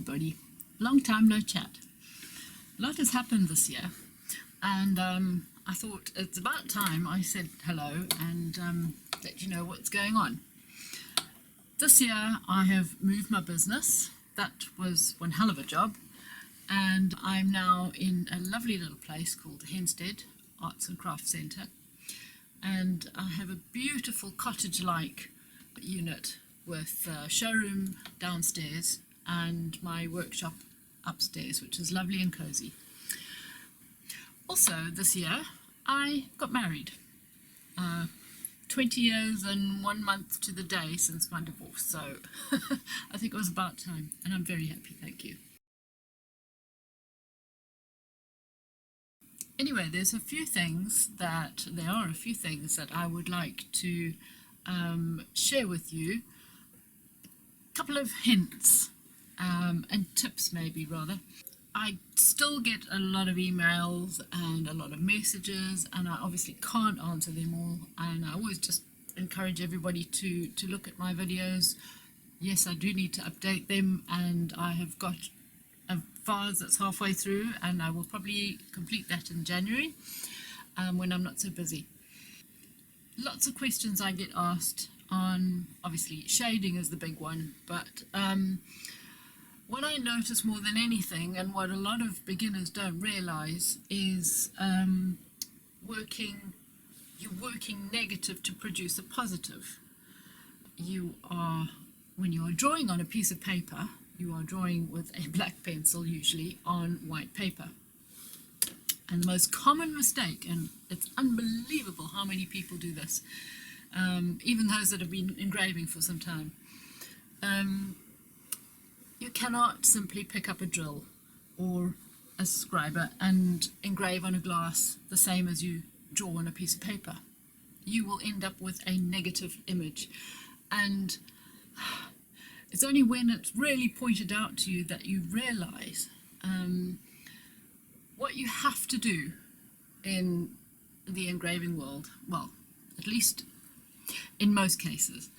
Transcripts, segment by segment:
everybody. Long time no chat. A lot has happened this year, and I thought it's about time I said hello and let you know what's going on. This year I have moved my business. That was one hell of a job, and I'm now in a lovely little place called the Henstead Arts and Crafts Centre, and I have a beautiful cottage-like unit with a showroom downstairs and my workshop upstairs, which is lovely and cozy. Also this year I got married. 20 years and 1 month to the day since my divorce, so I think it was about time, and I'm very happy, thank you. Anyway, there are a few things that I would like to share with you. A couple of hints and tips, maybe rather. I still get a lot of emails and a lot of messages, and I obviously can't answer them all, and I always just encourage everybody to look at my videos. Yes, I do need to update them, and I have got a vase that's halfway through, and I will probably complete that in January when I'm not so busy. Lots of questions I get asked on, obviously shading is the big one, but what I notice more than anything, and what a lot of beginners don't realize, is you're working negative to produce a positive. When you are drawing on a piece of paper, you are drawing with a black pencil, usually on white paper. And the most common mistake, and it's unbelievable how many people do this, even those that have been engraving for some time, you cannot simply pick up a drill or a scriber and engrave on a glass the same as you draw on a piece of paper. You will end up with a negative image, and it's only when it's really pointed out to you that you realize what you have to do in the engraving world, well, at least in most cases.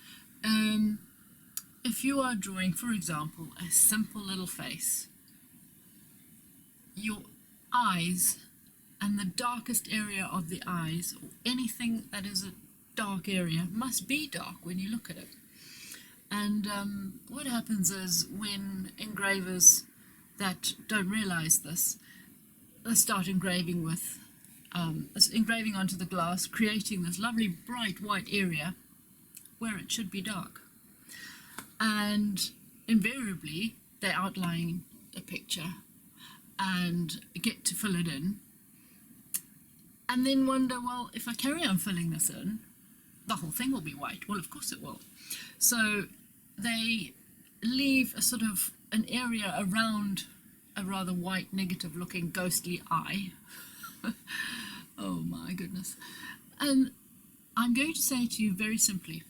If you are drawing, for example, a simple little face, your eyes and the darkest area of the eyes, or anything that is a dark area, must be dark when you look at it. And what happens is, when engravers that don't realize this, they start engraving onto the glass, creating this lovely bright white area where it should be dark. And invariably they outline a picture and get to fill it in, and then wonder, well, if I carry on filling this in, the whole thing will be white. Well, of course it will. So they leave a sort of an area around a rather white, negative looking, ghostly eye. Oh my goodness. And I'm going to say to you very simply,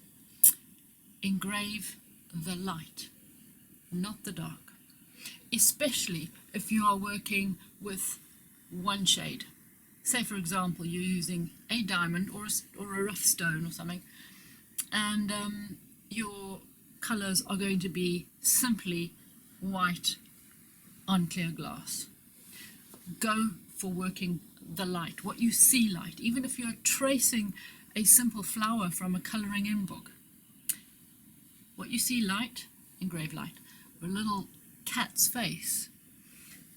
engrave the light, not the dark, especially if you are working with one shade. Say, for example, you're using a diamond or a rough stone or something, and your colors are going to be simply white on clear glass. Go for working the light, what you see light. Even if you're tracing a simple flower from a coloring in book, what you see light, engrave light. Or a little cat's face,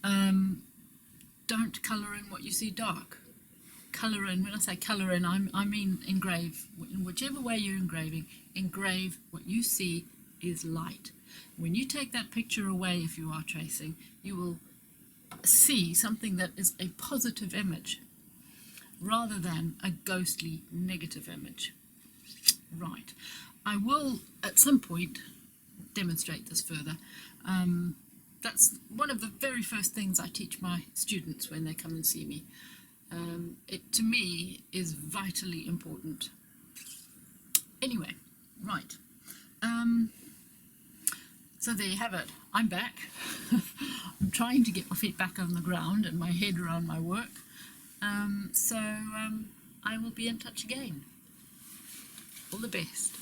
don't colour in what you see dark. Colour in, when I say colour in, I mean engrave. In whichever way you're engraving, engrave what you see is light. When you take that picture away, if you are tracing, you will see something that is a positive image rather than a ghostly negative image. Right. I will at some point demonstrate this further. That's one of the very first things I teach my students when they come and see me. It, to me, is vitally important. Anyway, right. So there you have it. I'm back. I'm trying to get my feet back on the ground and my head around my work. I will be in touch again. All the best.